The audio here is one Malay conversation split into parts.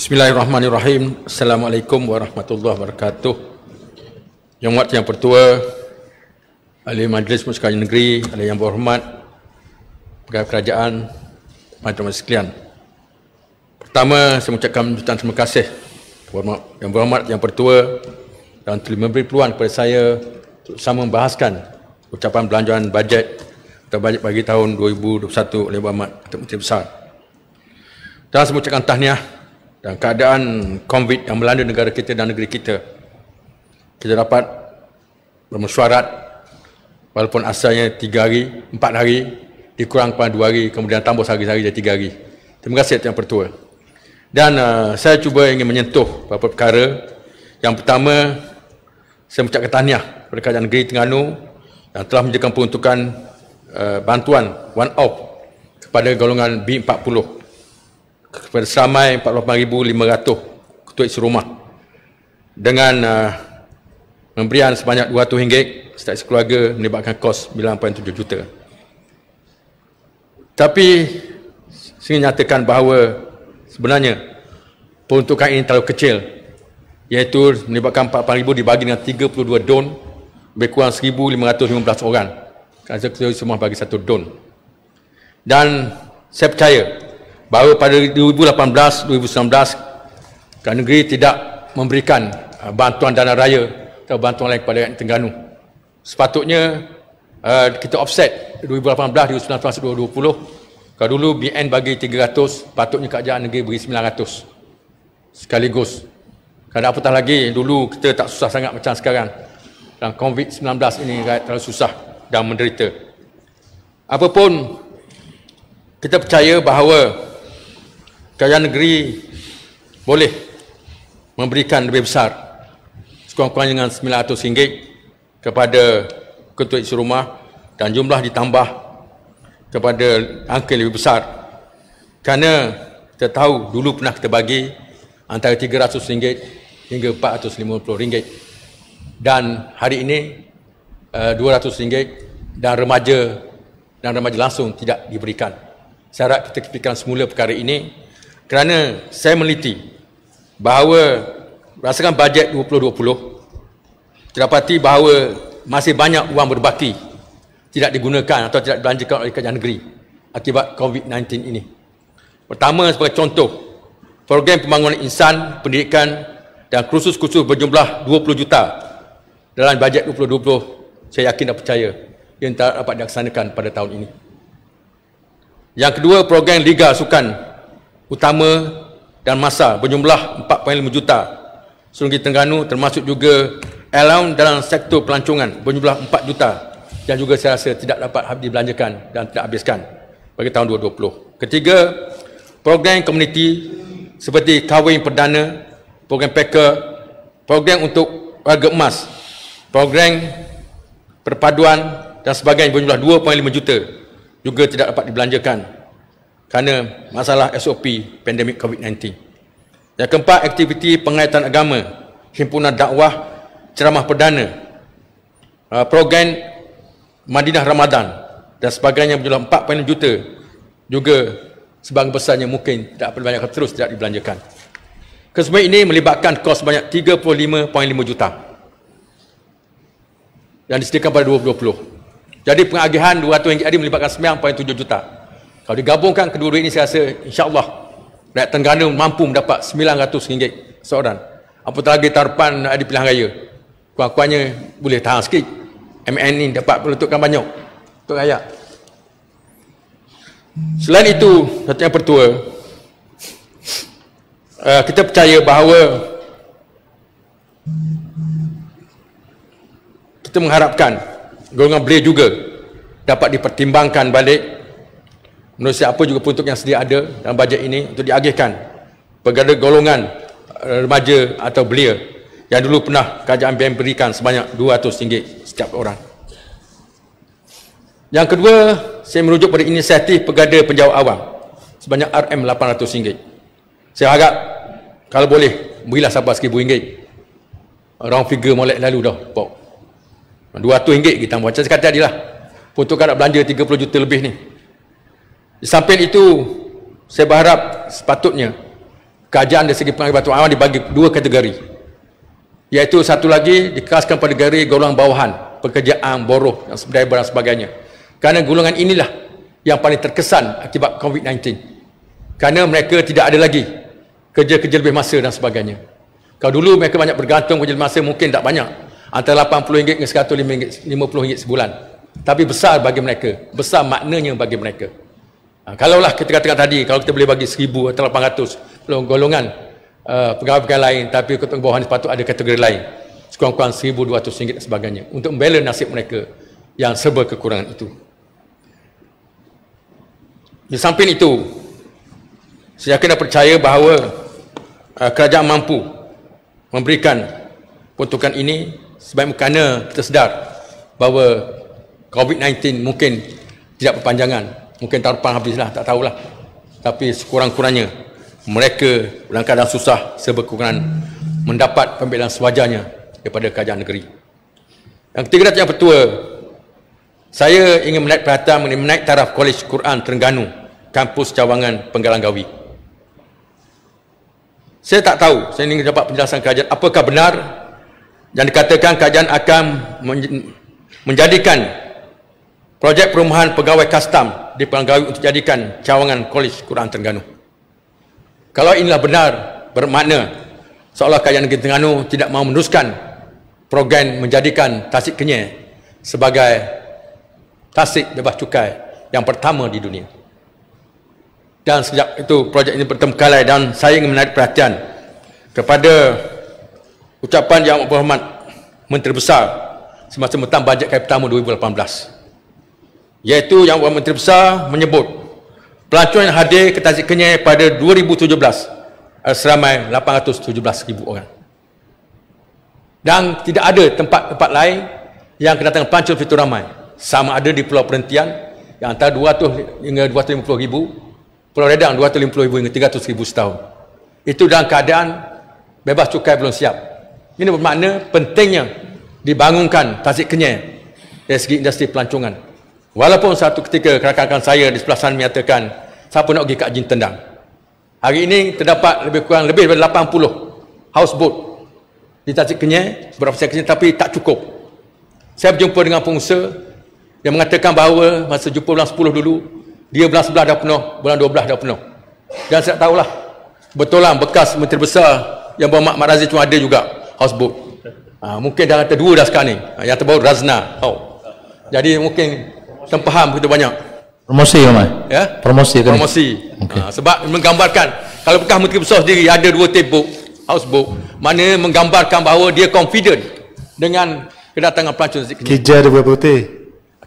Bismillahirrahmanirrahim. Assalamualaikum warahmatullahi wabarakatuh. Yang Muat Yang Pertua, Ahli Majlis Musyawarah Negeri, Ahli Yang Berhormat, Pegawai Kerajaan, teman-teman sekalian. Pertama, saya mengucapkan jutaan terima kasih Yang Berhormat Yang Pertua dan telah memberi peluang kepada saya untuk sama membahaskan ucapan belanjawan bajet atau bajet bagi tahun 2021 oleh Yang Berhormat Datuk Menteri Besar. Dan saya mengucapkan tahniah dan keadaan COVID yang melanda negara kita dan negeri kita. Kita dapat bermesyuarat walaupun asalnya 3 hari, 4 hari, dikurang kepada 2 hari, kemudian tambah sehari-hari jadi 3 hari. Terima kasih Yang Pertua. Dan saya cuba ingin menyentuh beberapa perkara. Yang pertama, saya mengucapkan tahniah kepada Kerajaan Negeri Terengganu yang telah menyediakan peruntukan bantuan one-off kepada golongan B40 kepada seramai 48,500 ketua isi rumah dengan pemberian sebanyak RM200 setiap sekeluarga melibatkan kos 9.7 juta. Tapi saya nyatakan bahawa sebenarnya peruntukan ini terlalu kecil, iaitu melibatkan 48,000 dibagi dengan 32 don, lebih kurang 1,515 orang. Kerana kita semua bagi satu don. Dan saya percaya bahawa pada 2018-2019 Kerajaan Negeri tidak memberikan bantuan dana raya atau bantuan lain kepada rakyat Terengganu. Sepatutnya kita offset 2018, 2019, 2020. Kalau dulu BN bagi 300, patutnya Kerajaan Negeri beri 900 sekaligus. Kerana apatah lagi dulu kita tak susah sangat macam sekarang. Dan COVID-19 ini rakyat terlalu susah dan menderita. Apapun, kita percaya bahawa Kerajaan Negeri boleh memberikan lebih besar, sekurang-kurangnya dengan RM900 kepada ketua isi rumah dan jumlah ditambah kepada angka lebih besar. Kerana kita tahu dulu pernah kita bagi antara RM300 hingga RM450 dan hari ini RM200 dan remaja langsung tidak diberikan. Saya harap kita fikirkan semula perkara ini kerana saya meneliti bahawa berdasarkan bajet 2020 terdapati bahawa masih banyak wang berbaki tidak digunakan atau tidak dibelanjakan oleh Kerajaan Negeri akibat COVID-19 ini. Pertama, sebagai contoh, program pembangunan insan, pendidikan dan kursus-kursus berjumlah 20 juta dalam bajet 2020, saya yakin dan percaya yang tak dapat dilaksanakan pada tahun ini. Yang kedua, program Liga Sukan Utama dan Masa berjumlah 4.5 juta seluruh Terengganu, termasuk juga allowance dalam sektor pelancongan berjumlah 4 juta yang juga saya rasa tidak dapat dibelanjakan dan tidak habiskan bagi tahun 2020. Ketiga, program komuniti seperti kahwin perdana, program PEKA, program untuk warga emas, program perpaduan dan sebagainya berjumlah 2.5 juta juga tidak dapat dibelanjakan kerana masalah SOP pandemik COVID-19. Yang keempat, aktiviti pengaitan agama, himpunan dakwah, ceramah perdana, program Madinah Ramadan dan sebagainya berjumlah 4.6 juta juga sebahagian besarnya mungkin tidak perlu banyak terus tidak dibelanjakan. Kesemua ini melibatkan kos sebanyak 35.5 juta yang disediakan pada 2020. Jadi pengagihan RM200 ini melibatkan 9.7 juta. Kalau digabungkan kedua-dua ini, saya rasa insya-Allah rakyat Terengganu mampu mendapat RM900 seorang. Apatah lagi tarupan di pilihan raya. Kurang-kurangnya boleh tahan sikit. MN ini dapat peruntukan banyak untuk rakyat. Selain itu, Datuk Yang Pertua, kita percaya bahawa kita mengharapkan golongan belia juga dapat dipertimbangkan balik menurut siapa juga peruntuk yang sedia ada dalam bajet ini untuk diagihkan kepada golongan remaja atau belia yang dulu pernah Kerajaan BN berikan sebanyak RM200 setiap orang. Yang kedua, saya merujuk pada inisiatif Pegada Penjawat Awam sebanyak RM800. Saya harap kalau boleh berilah sabar RM1,000. Orang figure molek lalu dah pok. RM200 kita macam saya kata tadi lah. Peruntukan nak belanja 30 juta lebih ni. Di samping itu, saya berharap sepatutnya kajian dari segi pengambilan batu awan dibagi dua kategori, iaitu satu lagi dikelaskan pada kategori golongan bawahan, pekerjaan, buruh dan sebagainya. Kerana golongan inilah yang paling terkesan akibat COVID-19, kerana mereka tidak ada lagi kerja-kerja lebih masa dan sebagainya. Kalau dulu mereka banyak bergantung kerja lebih masa, mungkin tak banyak, antara RM80 hingga RM150 sebulan, tapi besar bagi mereka, besar maknanya bagi mereka. Kalaulah kita katakan tadi, kalau kita boleh bagi 1,000 atau 800 golongan pegawai-pegawai lain, tapi ketua bawahan sepatutnya ada kategori lain, sekurang-kurang RM1,200 dan sebagainya, untuk membela nasib mereka yang serba kekurangan itu. Di samping itu, saya kena percaya bahawa kerajaan mampu memberikan peruntukan ini sebab kerana kita sedar bahawa COVID-19 mungkin tidak berpanjangan, mungkin tahun depan habislah, tak tahulah, tapi sekurang-kurangnya mereka dalam keadaan susah serba kekurangan mendapat pembelaan sewajarnya daripada kerajaan negeri. Yang ketiga, Datuk Yang Pertua, saya ingin menaik perhatian mengenai menaik taraf Kolej Quran Terengganu, kampus Cawangan, Penggalang Gawi. Saya tak tahu, saya ingin dapat penjelasan kerajaan, apakah benar yang dikatakan kerajaan akan menjadikan projek perumahan pegawai kastam di Penggalang Gawi untuk jadikan Cawangan Kolej Quran Terengganu. Kalau inilah benar, bermakna seolah kerajaan negeri Terengganu tidak mahu meneruskan program menjadikan Tasik Kenyir sebagai tasik bebas cukai yang pertama di dunia. Dan sejak itu projek ini bertengkalai, dan saya ingin menarik perhatian kepada ucapan Yang Berhormat Menteri Besar semasa mentang bajet kali pertama 2018, iaitu Yang Berhormat Menteri Besar menyebut pelancong yang hadir ke Tasik Kenyir pada 2017 seramai 817,000 orang, dan tidak ada tempat-tempat lain yang kedatangan pelancong itu ramai, sama ada di Pulau Perhentian yang antara 200 hingga 250,000, Pulau Redang 250,000 hingga 300,000 setahun. Itu dalam keadaan bebas cukai belum siap. Ini bermakna pentingnya dibangunkan Tasik Kenyir dari segi industri pelancongan. Walaupun satu ketika rakan-rakan saya di sebelah sana menyatakan siapa nak pergi ke Ajin Tendang. Hari ini terdapat lebih daripada 80 houseboat di Tasik Kenyir, beberapa Tasik Kenyir, tapi tak cukup. Saya berjumpa dengan pengusaha yang mengatakan bahawa masa jumpa bulan 10 dulu, dia bulan 11 dah penuh, bulan 12 dah penuh. Dan saya tahulah, betul lah bekas Menteri Besar yang berhormat Mat Razif cuma ada juga houseboat. Mungkin dah kata 2 dah sekarang ni. Yang terbaru Razna. Jadi mungkin terfaham begitu banyak. Promosi Ramai? Ya? Promosi kan? Promosi. Okay. Sebab menggambarkan, kalau bekas Menteri Besar sendiri ada 2 tebok houseboat, maknanya menggambarkan bahawa dia confident dengan kedatangan pelancong Tasik Kenyir. Kejar dia berapa putih?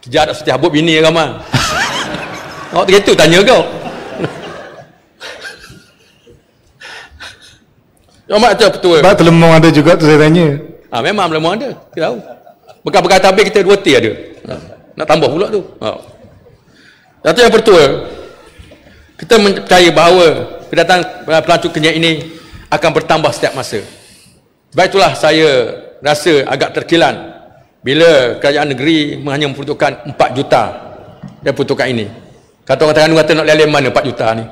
Kejar tak setiap habut bini ramai. Awak begitu tanya kau. Yang Yang Pertua. Sebab terlemong ada juga tu saya tanya. Memang terlemong ada. Kita tahu. Bekas-bekas tabir kita 2 T ada. Nak tambah pula tu. Datuk Yang Pertua, kita percaya bahawa kedatangan pelancong Kenyir ini akan bertambah setiap masa. Sebab itulah saya rasa agak terkilan bila kerajaan negeri hanya memperuntukkan 4 juta dari peruntukan ini. Kata orang Terengganu kata nak leleh mana 4 juta ni.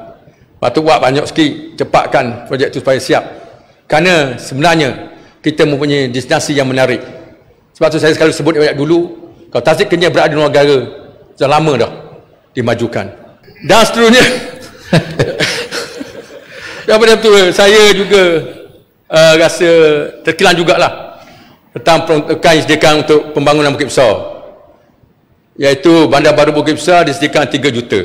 Patut buat banyak sikit, cepatkan projek itu supaya siap. Kerana sebenarnya kita mempunyai destinasi yang menarik. Sebab tu saya sekali sebut banyak dulu, kalau Tasik Kenyir berada di luar negara, sudah lama dah dimajukan. Dan seterusnya, yang betul, saya juga rasa terkilan jugalah tentang peruntukan yang disediakan untuk pembangunan Bukit Besar, iaitu Bandar Baru Bukit Besar disediakan 3 juta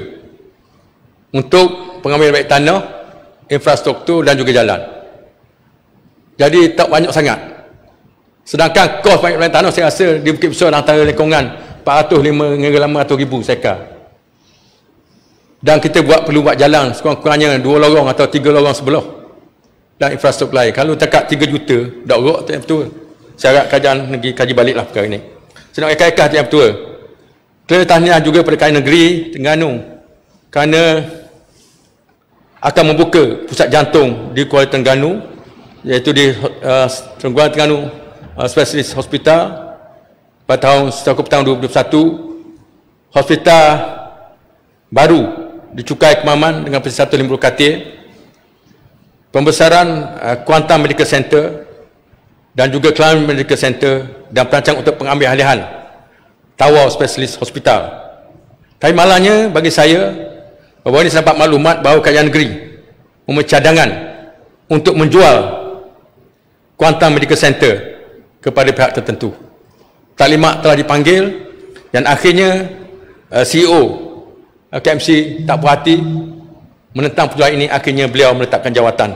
untuk pengambilan baik tanah, infrastruktur dan juga jalan. Jadi tak banyak sangat. Sedangkan kos banyak tanah saya rasa di Bukit Besar antara lingkungan 405 hingga 500,000 sekar. Dan kita perlu buat jalan sekurang-kurangnya 2 lorong atau 3 lorong sebelah dan infrastruktur lain. Kalau dekat 3 juta dah urut tak betul. Saya harap kerajaan negeri kaji baliklah perkara ini. Saya nak ikat-ikat yang betul. Kita tahniah juga pada kerajaan negeri Terengganu kerana akan membuka pusat jantung di Kuala Terengganu, iaitu di Terengganu Specialist Hospital pada tahun 2021. Hospital baru dicukai Kemaman dengan 150 katil pembesaran Kuantan Medical Center dan juga Kelang Medical Center dan perancang untuk pengambil-alihan Tower Specialist Hospital. Tapi malangnya bagi saya, bahawa ini saya dapat maklumat bahawa kerajaan negeri mempunyai cadangan untuk menjual Kuantan Medical Center kepada pihak tertentu. Taklimat telah dipanggil dan akhirnya CEO KMC tak puas hati menentang perjuangan ini, akhirnya beliau meletakkan jawatan.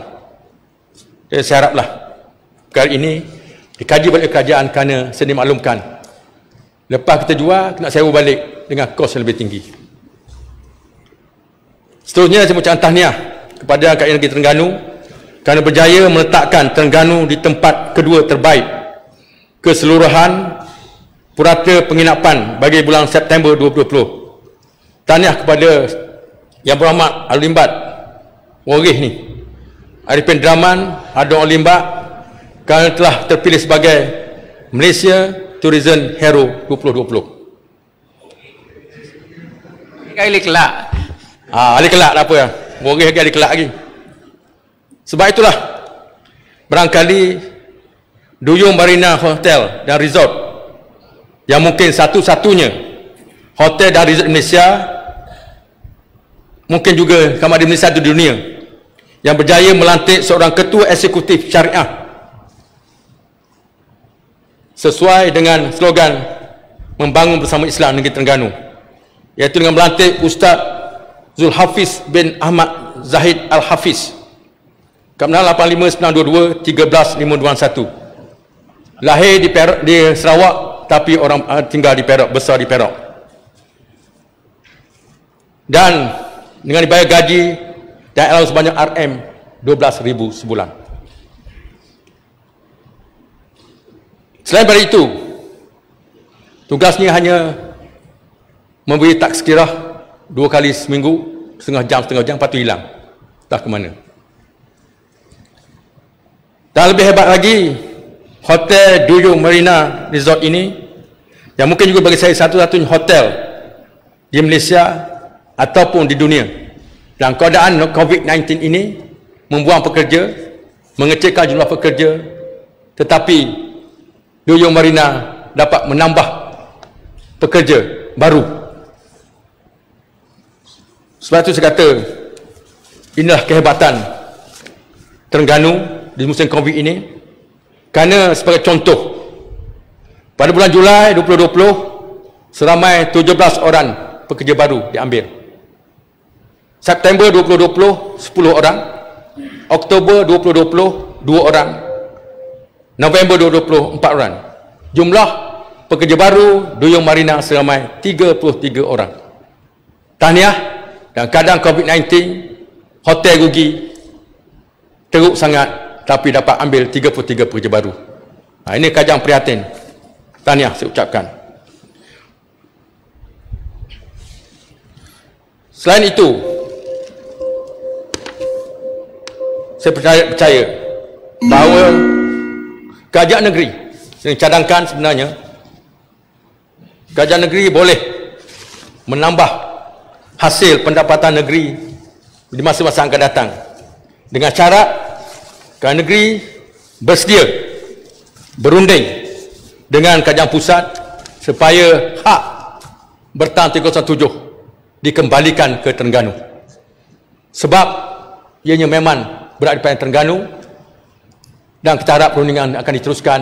Jadi saya haraplah perkara ini dikaji oleh kerajaan kerana saya dimaklumkan lepas kita jual, kena sewa balik dengan kos yang lebih tinggi. Seterusnya saya mengucapkan tahniah kepada kerajaan negeri Terengganu kerana berjaya meletakkan Terengganu di tempat kedua terbaik keseluruhan purata penginapan bagi bulan September 2020. Tahniah kepada Yang Berhormat Al-Limbat Warih ni, Arifin Draman, Adon Al-Limbat, kerana telah terpilih sebagai Malaysia Tourism Hero 2020. Ahli kelak. Ahli kelak tak apa ya. Warih lagi ahli kelak lagi. Sebab itulah barangkali Duyung Marina Hotel dan Resort yang mungkin satu-satunya hotel dan resort Malaysia, mungkin juga kamar di Malaysia di dunia, yang berjaya melantik seorang ketua eksekutif syariah sesuai dengan slogan membangun bersama Islam negeri Terengganu, iaitu dengan melantik Ustaz Zulhafiz bin Ahmad Zahid Al-Hafiz, Kameral 85-922 13-521, lahir di Sarawak tapi orang tinggal di Perak, besar di Perak, dan dengan dibayar gaji dan allowance sebanyak RM 12,000 sebulan. Selain daripada itu, tugasnya hanya memberi takskirah 2 kali seminggu, setengah jam, lepas tu hilang, entah ke mana. Dan lebih hebat lagi, Hotel Duyung Marina Resort ini, yang mungkin juga bagi saya satu-satunya hotel di Malaysia ataupun di dunia, dalam keadaan COVID-19 ini membuang pekerja, mengecilkan jumlah pekerja, tetapi Duyung Marina dapat menambah pekerja baru. Sebab itu saya kata inilah kehebatan Terengganu di musim COVID ini, kerana sebagai contoh, pada bulan Julai 2020 seramai 17 orang pekerja baru diambil. September 2020 10 orang, Oktober 2020 2 orang, November 2020 4 orang. Jumlah pekerja baru Duyung Marina seramai 33 orang. Tahniah, dan keadaan COVID-19 hotel rugi teruk sangat, tapi dapat ambil 33 pekerja baru. Ini kerajaan prihatin. Tahniah saya ucapkan. Selain itu, saya percaya bahawa kerajaan negeri yang cadangkan sebenarnya kerajaan negeri boleh menambah hasil pendapatan negeri di masa-masa akan datang dengan syarat kerajaan negeri bersedia berunding dengan kerajaan pusat supaya hak bertahan 307 dikembalikan ke Terengganu. Sebab ianya memang berada di Terengganu, dan kita harap perundingan akan diteruskan,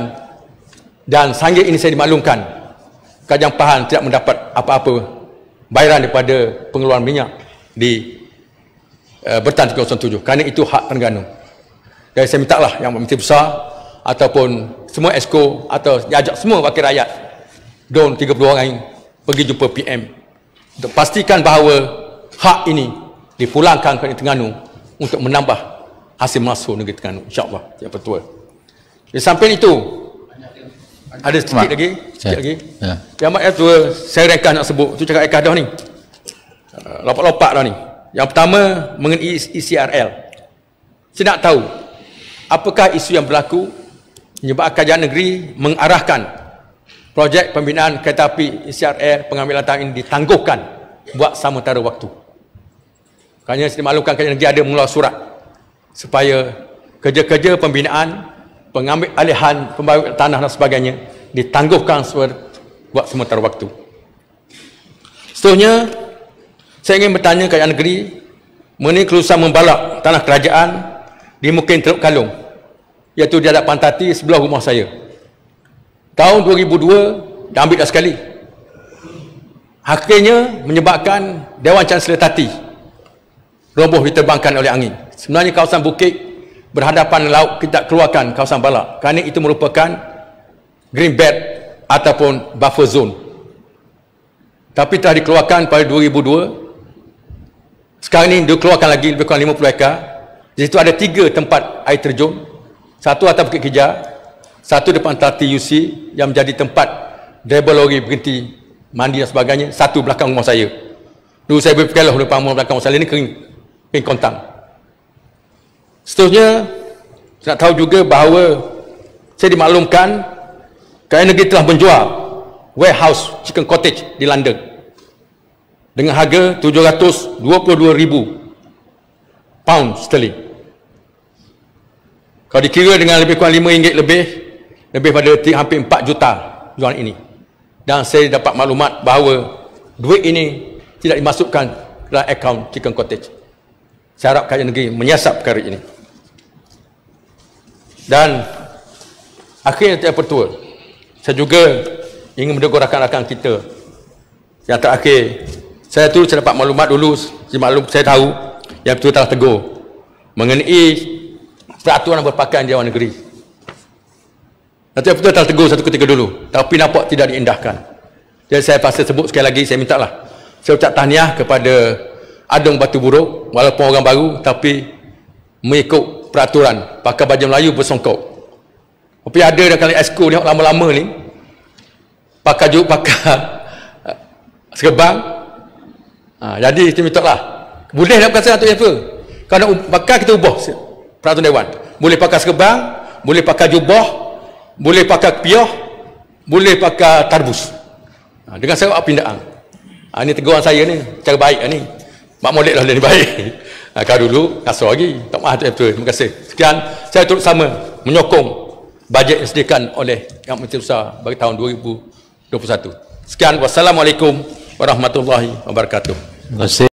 dan sehingga ini saya dimaklumkan kerajaan Pahang tidak mendapat apa-apa bayaran daripada pengeluaran minyak di bertahan 307, kerana itu hak Terengganu. Jadi saya mintalah Yang Menteri Besar ataupun semua EXCO atau diajak semua wakil rakyat don 30 orang ini pergi jumpa PM untuk pastikan bahawa hak ini dipulangkan ke Terengganu untuk menambah hasil masuk negeri Terengganu, insya-Allah. Ya betul. Di samping itu ada sedikit lagi, ya. Yang mak itu saya rekan nak sebut, tu cakap ekadah ni. Lopak-lopak dah ni. Yang pertama mengenai ECRL. Saya nak tahu apakah isu yang berlaku menyebabkan kerajaan negeri mengarahkan projek pembinaan kereta api ECRL pengambilan tangan ini ditangguhkan buat sementara waktu. Kerana saya maklumkan kerajaan negeri ada mengeluarkan surat supaya kerja-kerja pembinaan, pengambil alihan pembayaran tanah dan sebagainya ditangguhkan buat sementara waktu. Seterusnya, saya ingin bertanya ke Rakyat Negeri mengenai kelulusan membalak tanah kerajaan di Mukim Teluk Kalung, iaitu di hadapan Tati sebelah rumah saya. Tahun 2002 dah ambil dah sekali. Akhirnya menyebabkan Dewan Chancellor Tati roboh diterbangkan oleh angin. Sebenarnya kawasan bukit berhadapan dengan laut kita keluarkan kawasan balak kerana itu merupakan green belt ataupun buffer zone. Tapi telah dikeluarkan pada 2002. Sekarang ini dikeluarkan lagi lebih kurang 50 ekar. Di situ ada 3 tempat air terjun. Satu atas Bukit Kejar, satu depan Tati UC yang menjadi tempat driver lori berhenti mandi dan sebagainya, satu belakang rumah saya. Dulu saya berfikirlah depan rumah belakang rumah saya, ini kering kontang. Seterusnya, saya nak tahu juga bahawa saya dimaklumkan Rakyat Negeri telah menjual warehouse chicken cottage di London dengan harga 722,000 pound sterling. Kalau dikira dengan lebih kurang RM5 lebih pada hampir 4 juta jualan ini. Dan saya dapat maklumat bahawa duit ini tidak dimasukkan dalam akaun chicken cottage. Saya harap Rakyat Negeri menyiasat perkara ini. Dan akhirnya Tuan Pertua, saya juga ingin menegur rakan-rakan kita. Yang terakhir, saya dapat maklumat dulu, saya tahu yang betul telah tegur mengenai peraturan berpakaian Dewan Negeri. Tuan Pertua telah tegur satu ketika dulu, tapi nampak tidak diindahkan. Jadi saya pasal sebut sekali lagi, saya mintalah. Saya ucap tahniah kepada Adung Batu Buruk, walaupun orang baru, tapi mengikut peraturan pakai baju Melayu bersongkok. Tapi ada dah kali esko ni lama-lama ni pakai serban. Jadi kita minta lah, boleh nak pakai satu apa? Kalau pakai kita ubah peraturan Dewan. Boleh pakai serban, boleh pakai jubah, boleh pakai piah, boleh pakai tarbus. Dengan syarat pindaan. Ini teguran saya ni, cara baik ni. Mak molek dah lebih baik. Kalau dulu kasar lagi. Tak maaf betul. Terima kasih. Sekian, saya turut sama menyokong bajet yang disediakan oleh Yang Menteri Besar bagi tahun 2021. Sekian, wassalamualaikum warahmatullahi wabarakatuh. Terima kasih.